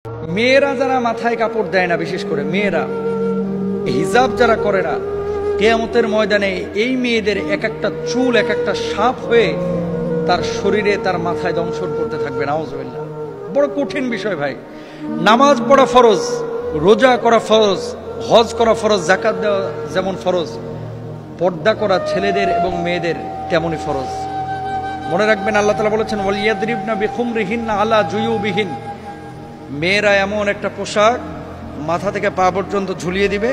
মেয়েরা যারা মাথায় কাপড় দেয় না, বিশেষ করে মেয়েরা হিজাব যারা করে না, কিয়ামতের ময়দানে এই মেয়েদের এক একটা চুল এক একটা সাপ হয়ে তার শরীরে তার মাথায় দংশন করতে থাকবে। নাউজুবিল্লাহ। বড় কঠিন বিষয় ভাই। নামাজ পড়া ফরজ, রোজা করা ফরজ, হজ করা ফরজ, যাকাত দেওয়া যেমন ফরজ, পর্দা করা ছেলেদের এবং মেয়েদের তেমনই ফরজ। মনে রাখবেন, আল্লাহ তাআলা বলেছেন ওয়ালিয়াদরিবনা বিখুমরিহিন্না আলা জুয়ুবিহিন, মেয়েরা এমন একটা পোশাক মাথা থেকে পা পর্যন্ত ঝুলিয়ে দিবে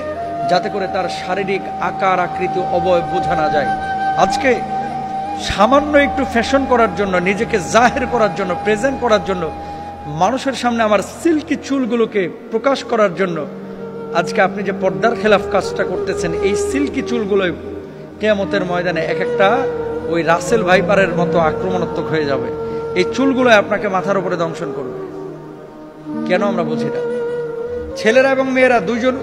যাতে করে তার শারীরিক আকার আকৃতি অবয়ব বোঝা না যায়। আজকে সামান্য একটু ফ্যাশন করার জন্য, নিজেকে জাহের করার জন্য, প্রেজেন্ট করার জন্য, মানুষের সামনে আমার সিল্কি চুলগুলোকে প্রকাশ করার জন্য আজকে আপনি যে পর্দার খেলাফ কাজটা করতেছেন, এই সিল্কি চুলগুলোই কিয়ামতের ময়দানে এক একটা ওই রাসেল ভাইপারের মতো আক্রমণাত্মক হয়ে যাবে। এই চুলগুলো আপনাকে মাথার উপরে দংশন করবে। কেন আমরা বুঝি না? ছেলেরা এবং মেয়েরা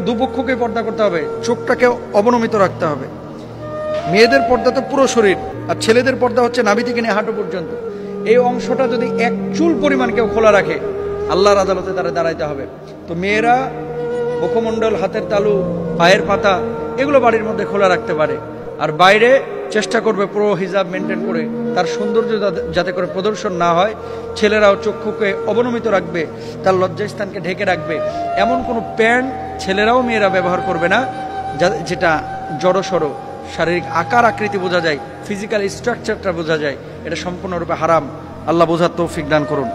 দুপক্ষকে পর্দা করতে হবে, চোখটাকে অবনমিত রাখতে হবে। মেয়েদের পর্দা তো পুরো শরীর, আর ছেলেদের পর্দা হচ্ছে নাভি থেকে নিয়ে হাঁটু পর্যন্ত। এই অংশটা যদি এক চুল পরিমাণ কেউ খোলা রাখে, আল্লাহর আদালতে তারা দাঁড়াইতে হবে। তো মেয়েরা মুখমণ্ডল, হাতের তালু, পায়ের পাতা এগুলো বাড়ির মধ্যে খোলা রাখতে পারে, আর বাইরে চেষ্টা করবে পুরো হিজাব মেনটেন করে তার সৌন্দর্য যাতে করে প্রদর্শন না হয়। ছেলেরাও চক্ষুকে অবনমিত রাখবে, তার লজ্জাস্থানকে ঢেকে রাখবে। এমন কোনো প্যান্ট ছেলেরাও মেয়েরা ব্যবহার করবে না যেটা জড়সড় শারীরিক আকার আকৃতি বোঝা যায়, ফিজিক্যাল স্ট্রাকচারটা বোঝা যায়। এটা সম্পূর্ণরূপে হারাম। আল্লাহ বোঝার তৌফিক দান করুন।